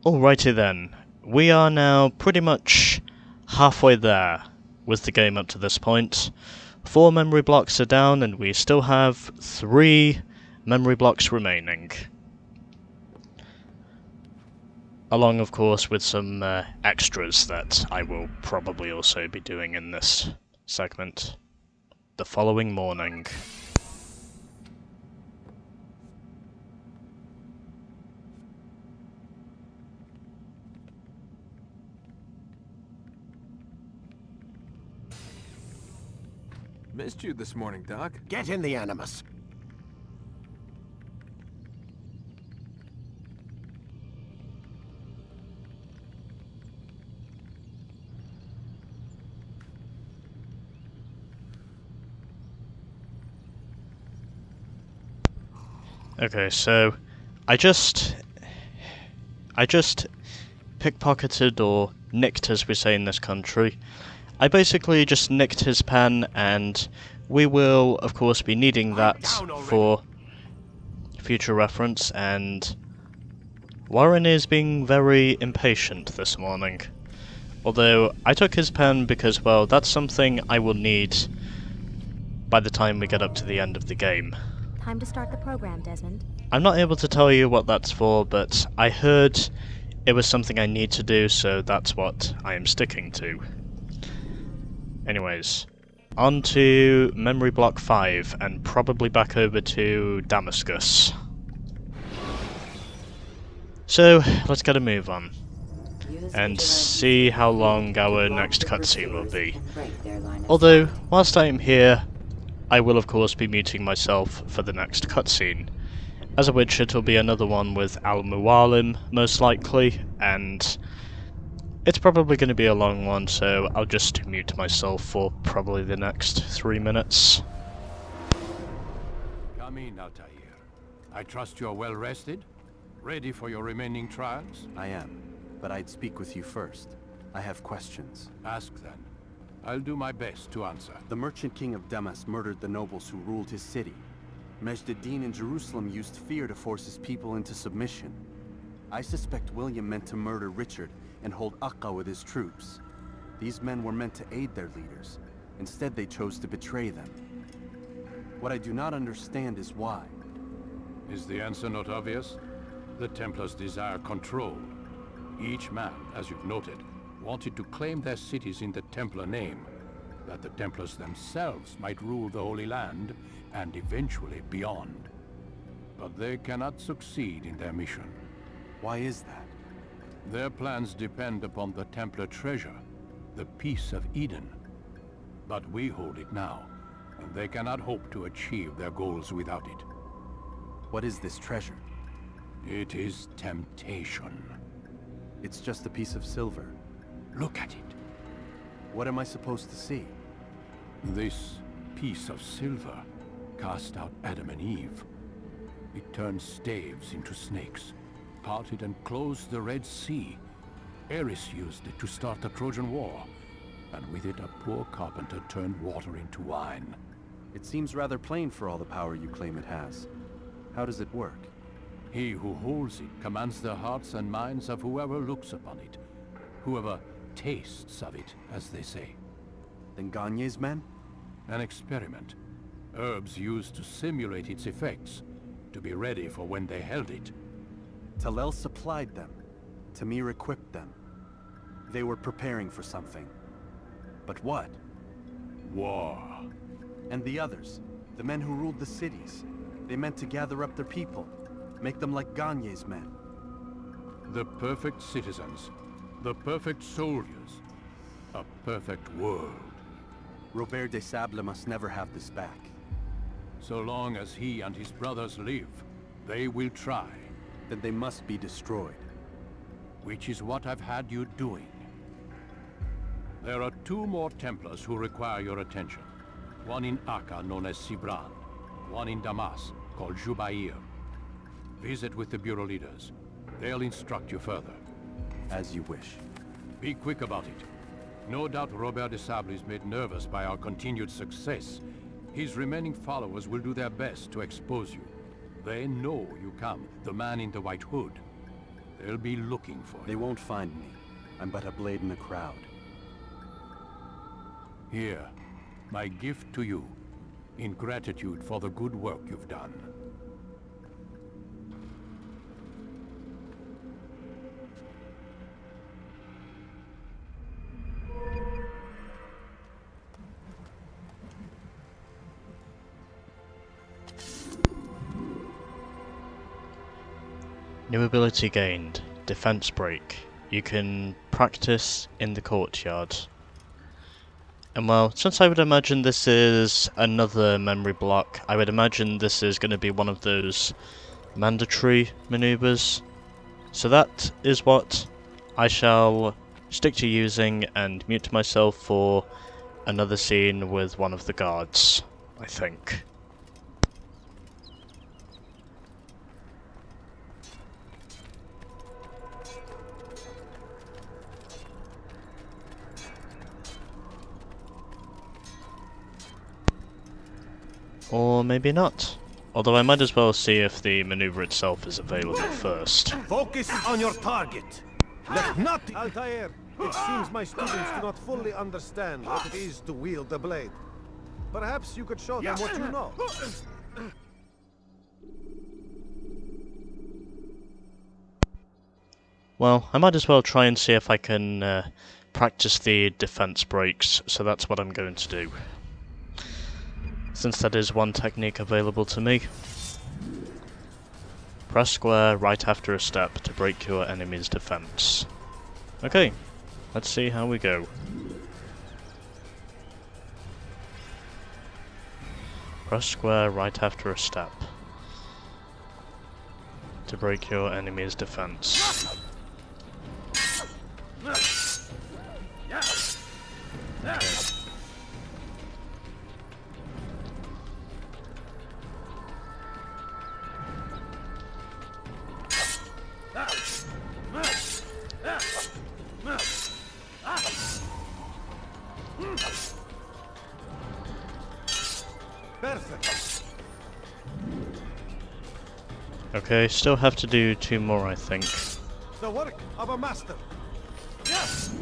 Alrighty then, we are now pretty much halfway there with the game up to this point. 4 memory blocks are down and we still have 3 memory blocks remaining. Along of course with some extras that I will probably also be doing in this segment the following morning. Missed you this morning, Doc. Get in the Animus. Okay, so I just pickpocketed, or nicked as we say in this country. I basically just nicked his pen, and we will of course be needing that for future reference, and Warren is being very impatient this morning. Although I took his pen because, well, that's something I will need by the time we get up to the end of the game. Time to start the program, Desmond. I'm not able to tell you what that's for, but I heard it was something I need to do, so that's what I am sticking to. Anyways, on to memory block 5, and probably back over to Damascus. So, let's get a move on, and see how long our next cutscene will be. Although, whilst I am here, I will of course be muting myself for the next cutscene, as of which it will be another one with Al-Mualim, most likely, and it's probably going to be a long one, so I'll just mute myself for probably the next 3 minutes. Come in, Altair. I trust you are well rested? Ready for your remaining trials? I am, but I'd speak with you first. I have questions. Ask then. I'll do my best to answer. The merchant king of Damascus murdered the nobles who ruled his city. Majd ad-Din in Jerusalem used fear to force his people into submission. I suspect William meant to murder Richard and hold Akka with his troops. These men were meant to aid their leaders. Instead, they chose to betray them. What I do not understand is why. Is the answer not obvious? The Templars desire control. Each man, as you've noted, wanted to claim their cities in the Templar name, that the Templars themselves might rule the Holy Land, and eventually beyond. But they cannot succeed in their mission. Why is that? Their plans depend upon the Templar treasure, the Peace of Eden. But we hold it now, and they cannot hope to achieve their goals without it. What is this treasure? It is temptation. It's just a piece of silver. Look at it. What am I supposed to see? This piece of silver cast out Adam and Eve. It turned staves into snakes, parted and closed the Red Sea. Ares used it to start the Trojan War, and with it a poor carpenter turned water into wine. It seems rather plain for all the power you claim it has. How does it work? He who holds it commands the hearts and minds of whoever looks upon it, whoever tastes of it, as they say. Then Gagne's men? An experiment. Herbs used to simulate its effects, to be ready for when they held it. Talel supplied them. Tamir equipped them. They were preparing for something. But what? War. And the others, the men who ruled the cities, they meant to gather up their people, make them like Gagne's men. The perfect citizens, the perfect soldiers, a perfect world. Robert de Sable must never have this back. So long as he and his brothers live, they will try. Then they must be destroyed. Which is what I've had you doing. There are 2 more Templars who require your attention. One in Akka, known as Sibran. One in Damas, called Jubair. Visit with the Bureau leaders. They'll instruct you further. As you wish. Be quick about it. No doubt Robert de Sable is made nervous by our continued success. His remaining followers will do their best to expose you. They know you come, the man in the white hood. They'll be looking for They you. won't find me. I'm but a blade in the crowd. Here, my gift to you, in gratitude for the good work you've done. New ability gained. Defense break. You can practice in the courtyard. And well, since I would imagine this is another memory block, I would imagine this is going to be one of those mandatory maneuvers. So that is what I shall stick to using and mute myself for another scene with one of the guards, I think. Or maybe not. Although I might as well see if the maneuver itself is available first. Focus on your target. Let not Altair. It seems my students do not fully understand what it is to wield the blade. Perhaps you could show them what you know. Well, I might as well try and see if I can practice the defense breaks, so that's what I'm going to do. Since that is one technique available to me. Press square right after a step to break your enemy's defense. Okay, let's see how we go. Press square right after a step to break your enemy's defense. Okay. Perfect. Okay, still have to do 2 more, I think. The work of a master. Yes.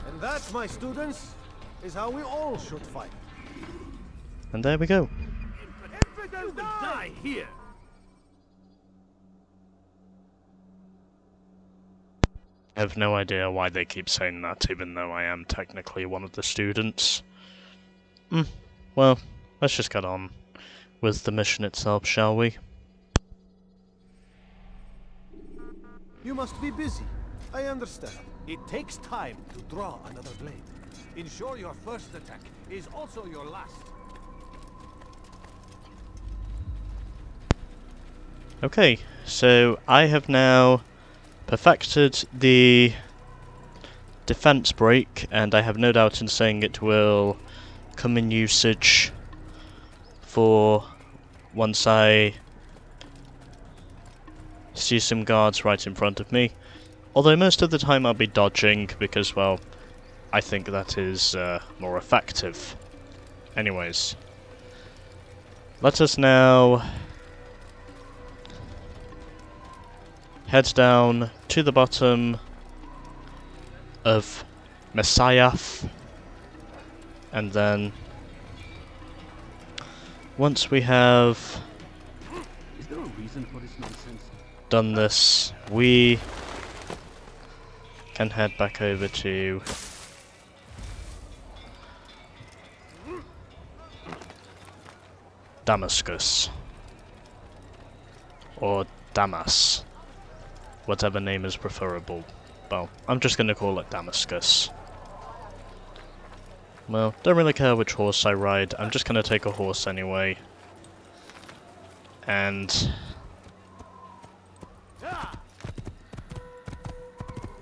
And that, my students, is how we all should fight. And there we go. You will die here. I have no idea why they keep saying that, even though I am technically one of the students. Well, let's just get on with the mission itself, shall we? You must be busy. I understand. It takes time to draw another blade. Ensure your first attack is also your last. Okay, so I have now perfected the defense break, and I have no doubt in saying it will come in usage for once I see some guards right in front of me. Although most of the time I'll be dodging because, well, I think that is more effective. Anyways, let us now head down to the bottom of Messiah, and then once we have Is there a reason for this nonsense? done this, we can head back over to Damascus, or Damas, whatever name is preferable. Well, I'm just going to call it Damascus. Well, don't really care which horse I ride, I'm just going to take a horse anyway. And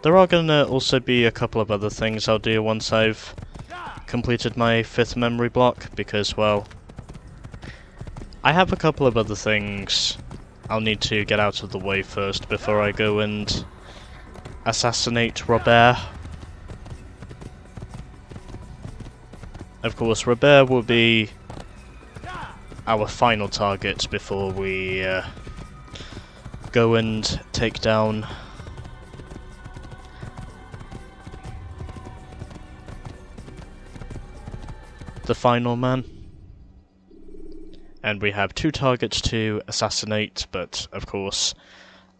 there are going to also be a couple of other things I'll do once I've completed my 5th memory block, because, well, I have a couple of other things I'll need to get out of the way first before I go and assassinate Robert. Of course, Robert will be our final target before we go and take down the final man. And we have 2 targets to assassinate, but of course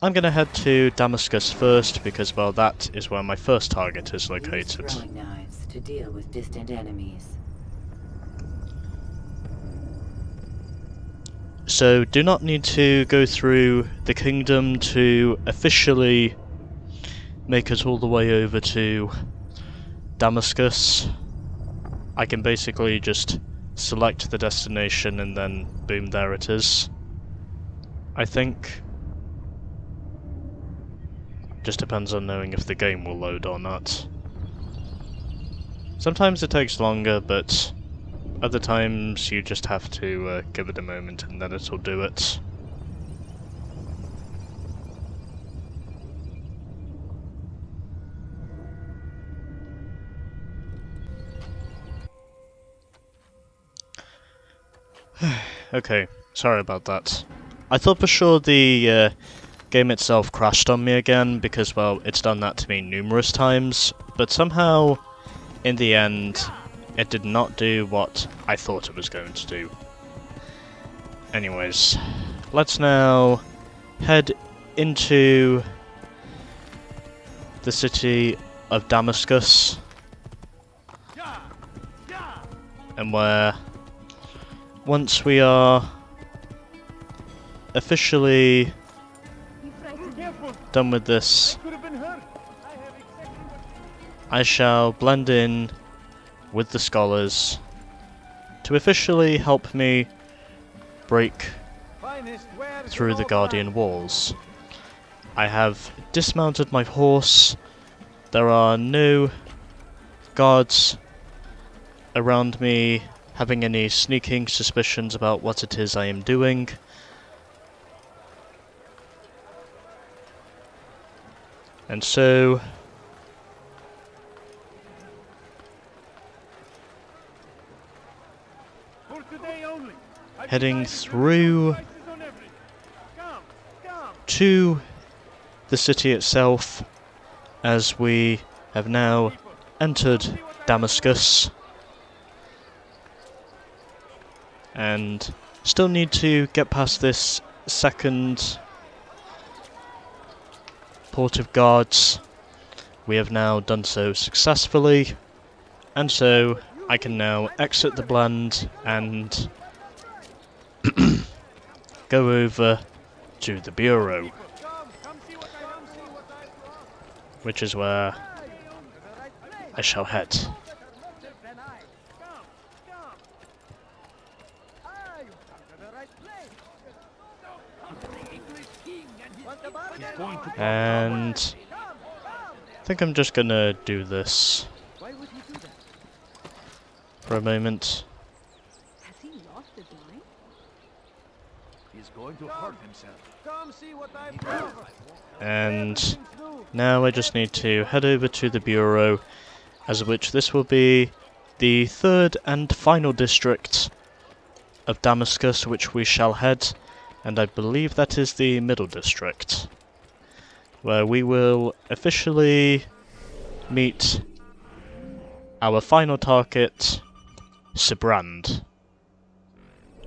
I'm gonna head to Damascus first because, well, that is where my first target is located. Use throwing knives to deal with distant enemies. So do not need to go through the kingdom to officially make it all the way over to Damascus. I can basically just select the destination and then boom, there it is. I think. Just depends on knowing if the game will load or not. Sometimes it takes longer, but other times you just have to give it a moment and then it'll do it. Okay, sorry about that. I thought for sure the game itself crashed on me again because, well, it's done that to me numerous times, but somehow, in the end, it did not do what I thought it was going to do. Anyways, let's now head into the city of Damascus, and where, once we are officially done with this, I shall blend in with the scholars to officially help me break through the Guardian walls. I have dismounted my horse. There are no guards around me having any sneaking suspicions about what it is I am doing. And so heading through to the city itself, as we have now entered Damascus, and still need to get past this second port of guards. We have now done so successfully, and so I can now exit the blend and go over to the Bureau, which is where I shall head. And I think I'm just gonna do this for a moment. Has he lost his mind? He's going to hurt himself. Come see what I've done. And now I just need to head over to the Bureau, as of which this will be the third and final district of Damascus, which we shall head, and I believe that is the middle district, where we will officially meet our final target, Sibrand,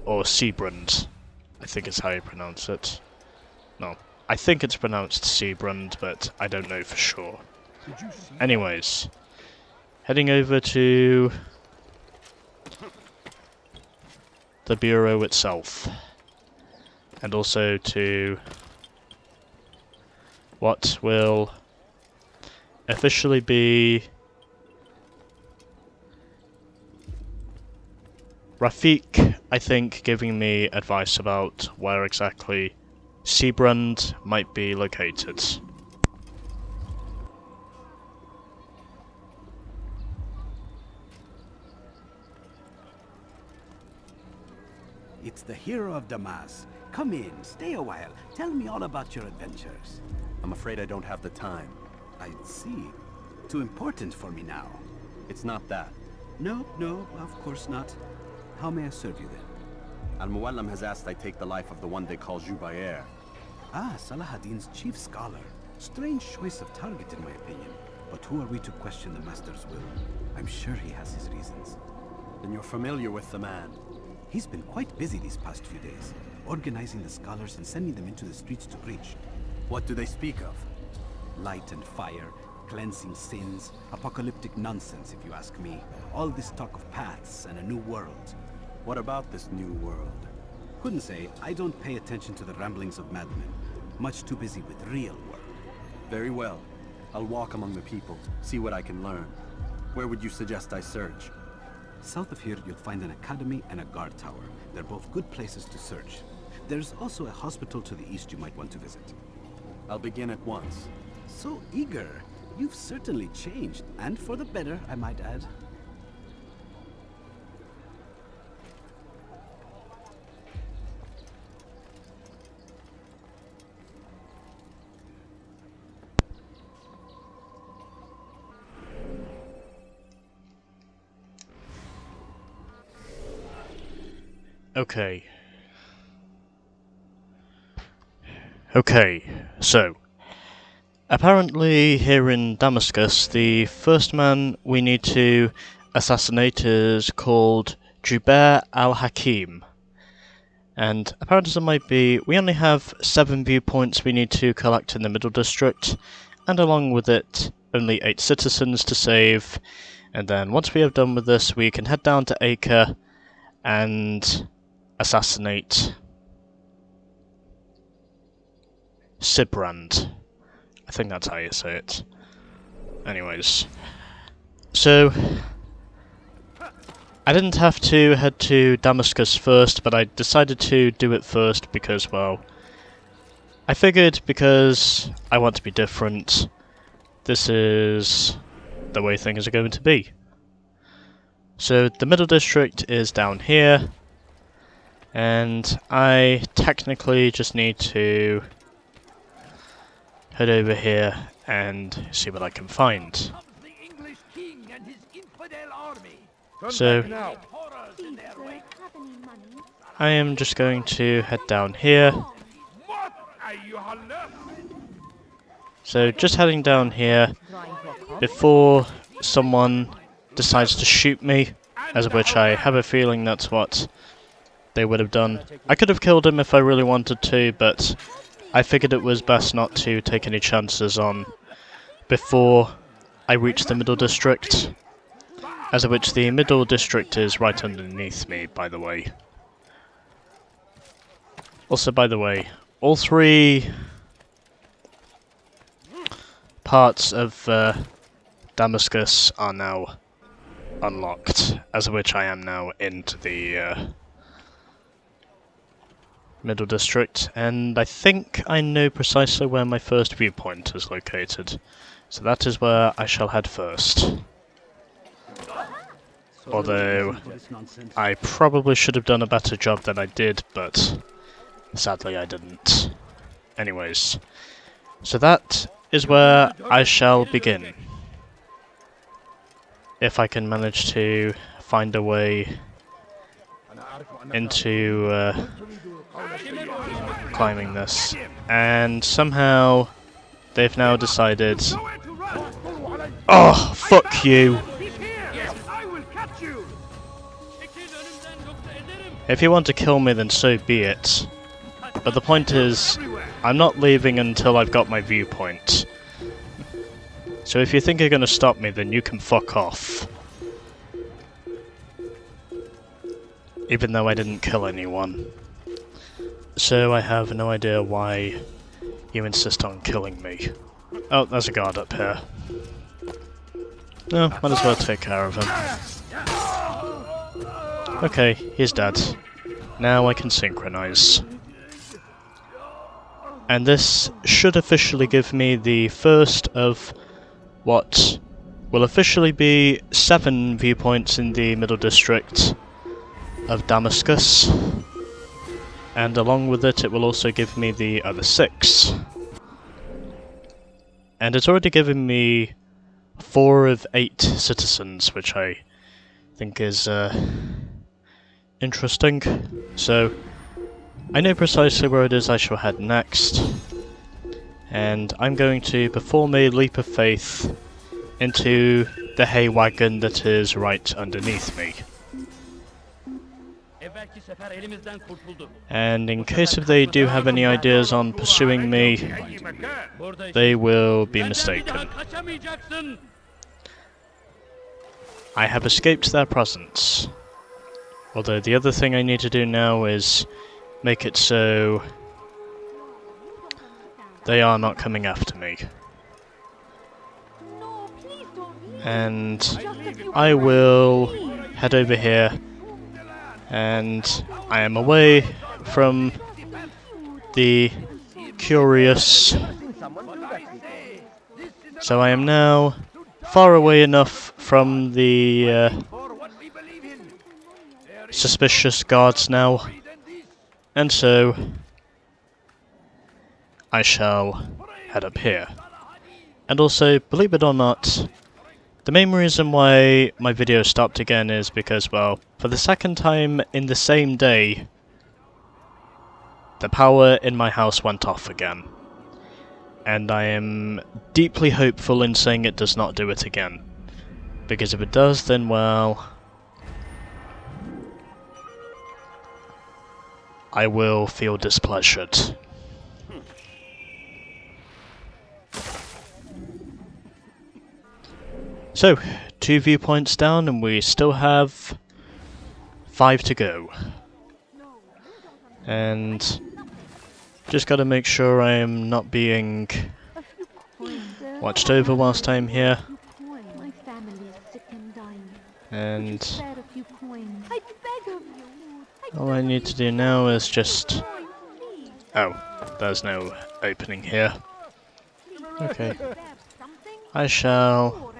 or Seabrand, I think is how you pronounce it. No, I think it's pronounced Seabrand, but I don't know for sure. Anyways, heading over to the Bureau itself, and also to what will officially be Rafik, I think, giving me advice about where exactly Seabrand might be located. It's the hero of Damascus. Come in, stay a while. Tell me all about your adventures. I'm afraid I don't have the time. I see. Too important for me now. It's not that. No, no, of course not. How may I serve you then? Al-Muallim has asked I take the life of the one they call Jubair. Ah, Salahadin's chief scholar. Strange choice of target in my opinion. But who are we to question the Master's will? I'm sure he has his reasons. Then you're familiar with the man. He's been quite busy these past few days, organizing the scholars and sending them into the streets to preach. What do they speak of? Light and fire, cleansing sins, apocalyptic nonsense if you ask me. All this talk of paths and a new world. What about this new world? Couldn't say. I don't pay attention to the ramblings of madmen. Much too busy with real work. Very well. I'll walk among the people, see what I can learn. Where would you suggest I search? South of here, you'll find an academy and a guard tower. They're both good places to search. There's also a hospital to the east you might want to visit. I'll begin at once. So eager. You've certainly changed, and for the better, I might add. Okay. Okay, so apparently here in Damascus, the first man we need to assassinate is called Jubair al-Hakim. And apparently there might be, we only have 7 viewpoints we need to collect in the Middle District, and along with it, only 8 citizens to save. And then once we have done with this, we can head down to Acre and assassinate Sibrand. I think that's how you say it. Anyways, so I didn't have to head to Damascus first, but I decided to do it first because, well, I figured because I want to be different, this is the way things are going to be. So the Middle District is down here, and I technically just need to head over here and see what I can find. So I am just going to head down here. So just heading down here before someone decides to shoot me, as of which I have a feeling that's what they would have done. I could have killed him if I really wanted to, but I figured it was best not to take any chances on before I reach the Middle District, as of which the Middle District is right underneath me, by the way. Also, by the way, all 3 parts of Damascus are now unlocked, as of which I am now into the Middle District, and I think I know precisely where my first viewpoint is located, so that is where I shall head first. Although, I probably should have done a better job than I did, but sadly I didn't. Anyways, so that is where I shall begin. If I can manage to find a way into climbing this. And somehow they've now decided... Oh, fuck you! If you want to kill me, then so be it. But the point is, I'm not leaving until I've got my viewpoint. So if you think you're going to stop me, then you can fuck off. Even though I didn't kill anyone. So I have no idea why you insist on killing me. Oh, there's a guard up here. No, might as well take care of him. Okay, he's dead. Now I can synchronize. And this should officially give me the first of what will officially be 7 viewpoints in the Middle District of Damascus. And along with it, it will also give me the other 6. And it's already given me 4 of 8 citizens, which I think is interesting. So I know precisely where it is I shall head next, and I'm going to perform a leap of faith into the hay wagon that is right underneath me. And in case if they do have any ideas on pursuing me, they will be mistaken. I have escaped their presence. Although the other thing I need to do now is make it so they are not coming after me. And I will head over here, and I am away from the curious, so I am now far away enough from the suspicious guards now, and so I shall head up here. And also, believe it or not, the main reason why my video stopped again is because, well, for the second time in the same day, the power in my house went off again. And I am deeply hopeful in saying it does not do it again. Because if it does, then, well, I will feel displeasured. So, 2 viewpoints down, and we still have 5 to go. And just gotta make sure I am not being watched over whilst I'm here. And all I need to do now is just... Oh, there's no opening here. Okay. I shall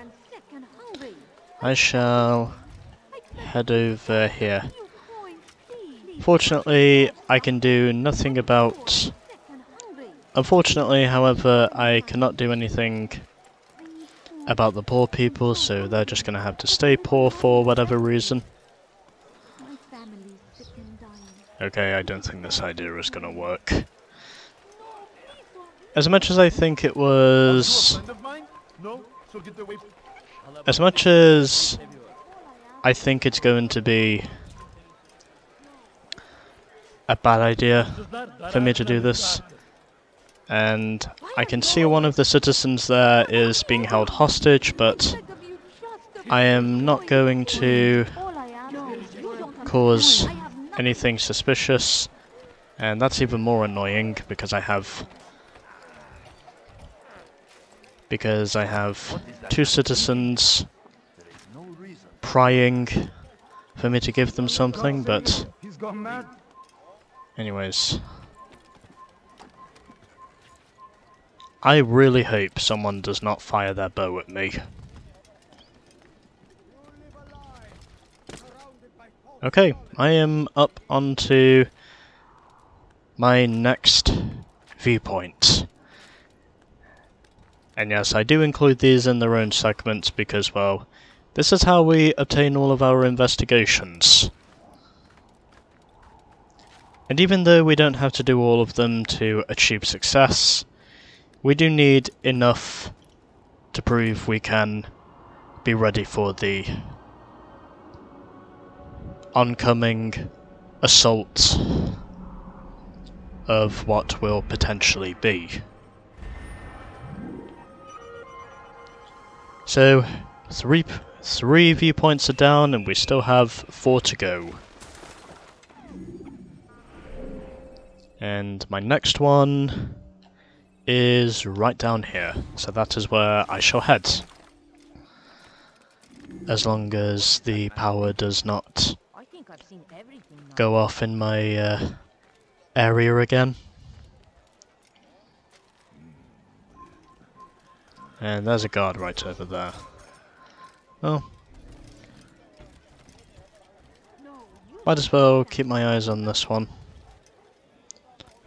head over here. Fortunately, I can do nothing about... Unfortunately, however, I cannot do anything about the poor people, so they're just gonna have to stay poor for whatever reason. Okay, I don't think this idea is gonna work. As much as I think it was... As much as I think it's going to be a bad idea for me to do this, and I can see one of the citizens there is being held hostage, but I am not going to cause anything suspicious, and that's even more annoying because I have 2 citizens prying for me to give them something, but anyways, I really hope someone does not fire their bow at me. Okay, I am up onto my next viewpoint. And yes, I do include these in their own segments because, well, this is how we obtain all of our investigations. And even though we don't have to do all of them to achieve success, we do need enough to prove we can be ready for the oncoming assault of what will potentially be. So, three viewpoints are down, and we still have 4 to go. And my next one is right down here, so that is where I shall head. As long as the power does not go off in my area again. And there's a guard right over there. Well, might as well keep my eyes on this one.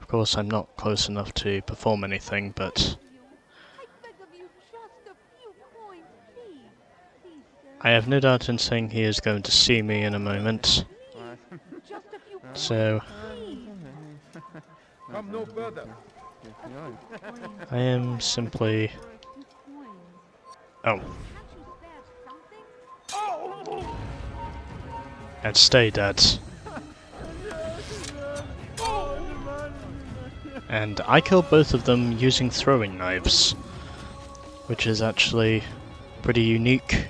Of course, I'm not close enough to perform anything, but I have no doubt in saying he is going to see me in a moment. So Come no further. I am simply... Oh. And stay dead. And I killed both of them using throwing knives, which is actually pretty unique.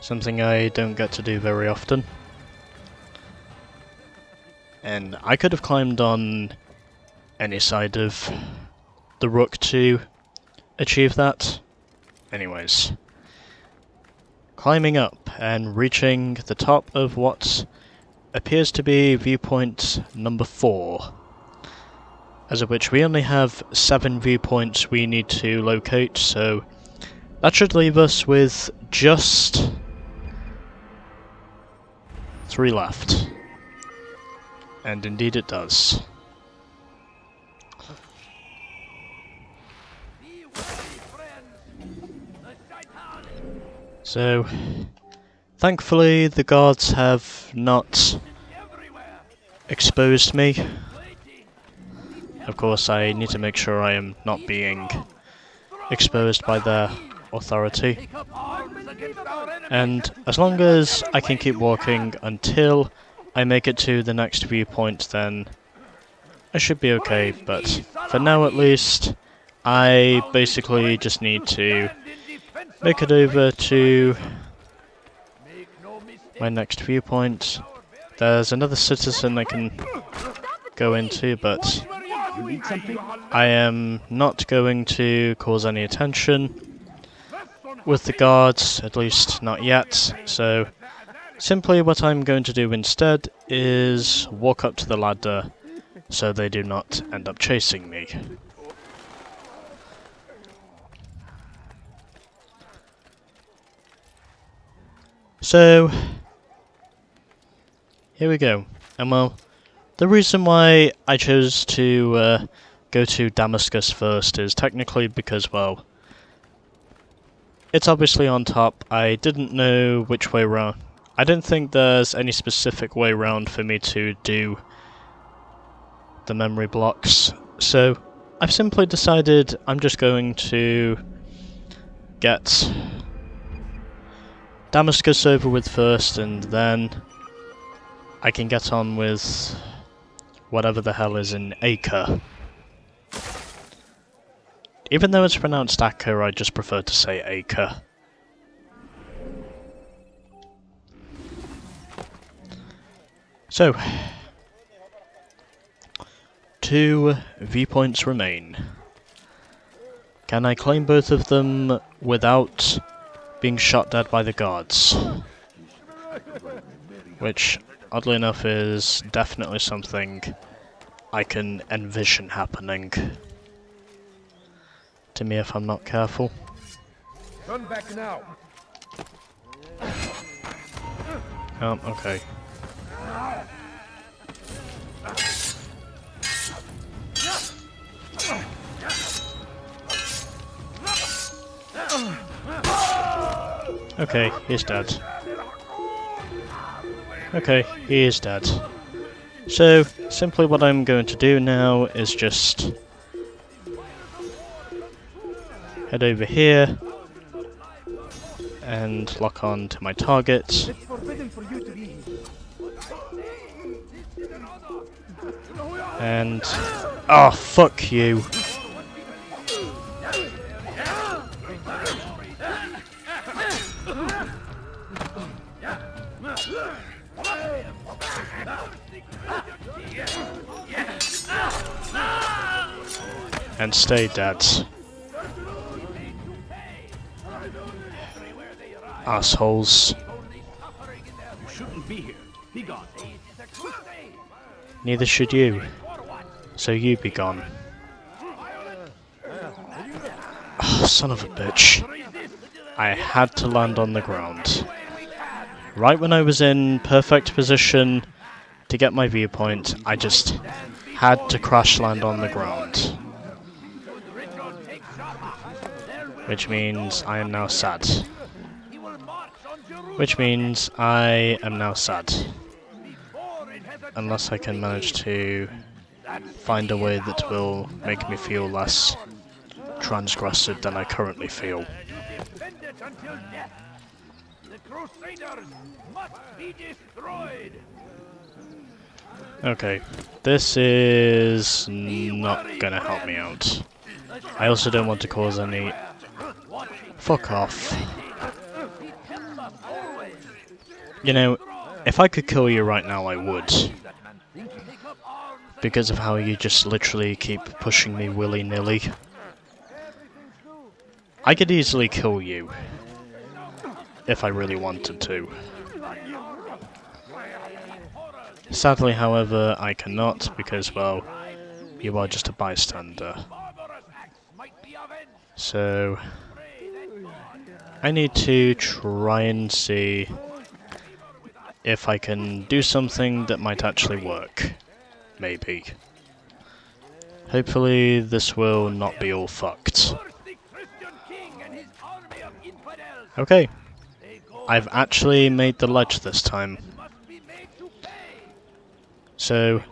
Something I don't get to do very often. And I could have climbed on any side of the rook to achieve that. Anyways. Climbing up and reaching the top of what appears to be viewpoint number 4. As of which we only have 7 viewpoints we need to locate, so that should leave us with just 3 left. And indeed it does. So, thankfully the guards have not exposed me. Of course, I need to make sure I am not being exposed by their authority. And as long as I can keep walking until I make it to the next viewpoint, then I should be okay. But for now at least, I basically just need to make it over to my next viewpoint. There's another citizen I can go into, but I am not going to cause any attention with the guards, at least not yet. So simply what I'm going to do instead is walk up to the ladder so they do not end up chasing me. So here we go. And well, the reason why I chose to go to Damascus first is technically because, well, it's obviously on top. I didn't know which way round. I don't think there's any specific way round for me to do the memory blocks. So I've simply decided I'm just going to get Damascus over with first, and then I can get on with whatever the hell is in Acre. Even though it's pronounced Acre, I just prefer to say Acre. So, 2 viewpoints remain. Can I claim both of them without being shot dead by the guards? Which, oddly enough, is definitely something I can envision happening to me if I'm not careful. Turn back now. Oh, okay. Okay, he's dead. Okay, he is dead. So, simply what I'm going to do now is just head over here and lock on to my target. And... oh, fuck you. And stay dead. Assholes. You shouldn't be here. Be gone. Neither should you. So you be gone. Oh, son of a bitch. I had to land on the ground. Right when I was in perfect position to get my viewpoint, I just had to crash land on the ground. Which means I am now sad. Which means I am now sad. Unless I can manage to find a way that will make me feel less transgressive than I currently feel. Okay, this is not gonna help me out. I also don't want to cause any... Fuck off. You know, if I could kill you right now, I would. Because of how you just literally keep pushing me willy-nilly. I could easily kill you. If I really wanted to. Sadly, however, I cannot because, well, you are just a bystander. So, I need to try and see if I can do something that might actually work. Maybe. Hopefully, this will not be all fucked. Okay. I've actually made the ledge this time. So,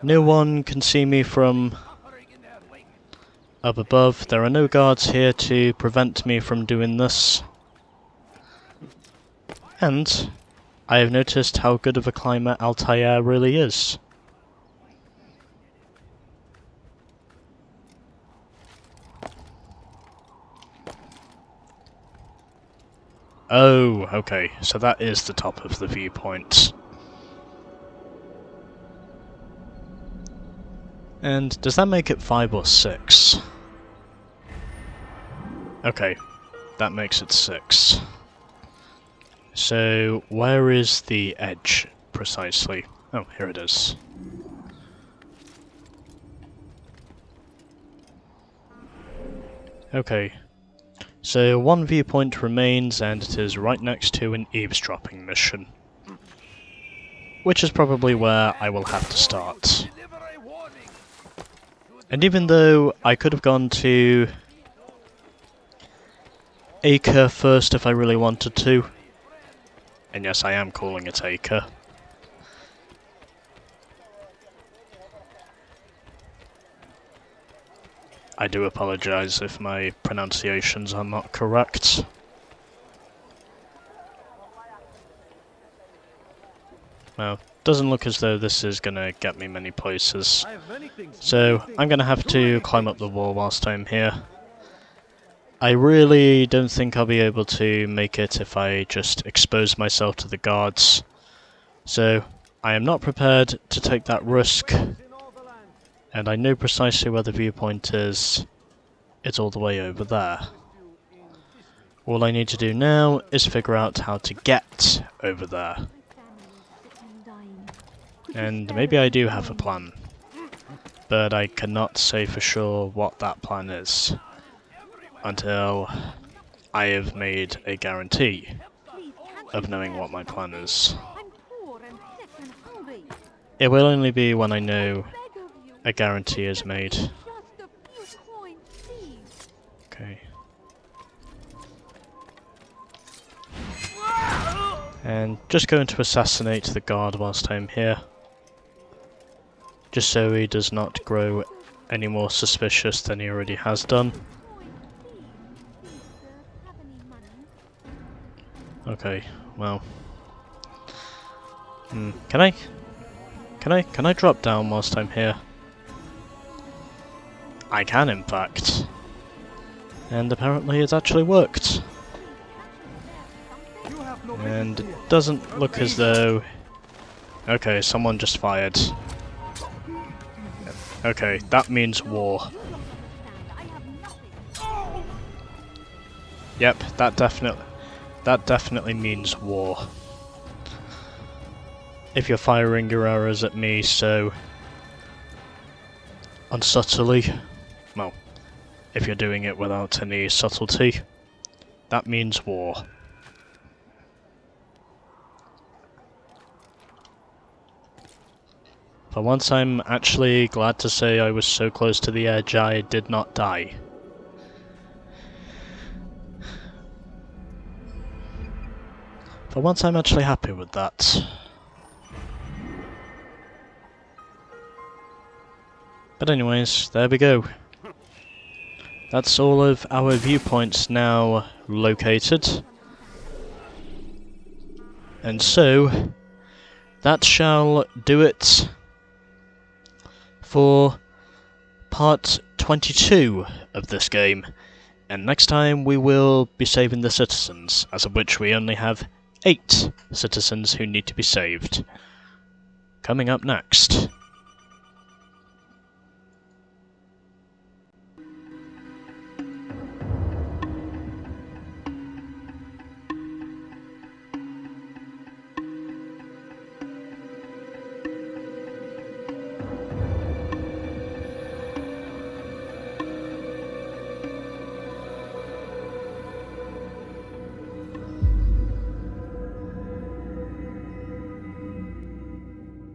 no one can see me from up above. There are no guards here to prevent me from doing this. And I have noticed how good of a climber Altair really is. Oh, okay, so that is the top of the viewpoint. And does that make it 5 or 6? Okay, that makes it 6. So, where is the edge, precisely? Oh, here it is. Okay. So, one viewpoint remains, and it is right next to an eavesdropping mission. Which is probably where I will have to start. And even though I could have gone to Acre first if I really wanted to, and yes, I am calling it Acre. I do apologise if my pronunciations are not correct. Well, doesn't look as though this is gonna get me many places. So, I'm gonna have to climb up the wall whilst I'm here. I really don't think I'll be able to make it if I just expose myself to the guards. So, I am not prepared to take that risk. And I know precisely where the viewpoint is. It's all the way over there. All I need to do now is figure out how to get over there. And maybe I do have a plan. But I cannot say for sure what that plan is. Until I have made a guarantee of knowing what my plan is. It will only be when I know a guarantee is made. Okay. And just going to assassinate the guard whilst I'm here. Just so he does not grow any more suspicious than he already has done. Okay, well. Can I drop down whilst I'm here? I can, in fact. And apparently it actually worked. And it doesn't look as though... Okay, someone just fired. Okay, that means war. Yep, that definitely means war. If you're firing your arrows at me so unsubtly, well, if you're doing it without any subtlety, that means war. For once, I'm actually glad to say I was so close to the edge I did not die. For once I'm actually happy with that. But anyways, there we go. That's all of our viewpoints now located. And so, that shall do it for part 22 of this game. And next time we will be saving the citizens, as of which we only have 8 citizens who need to be saved. Coming up next.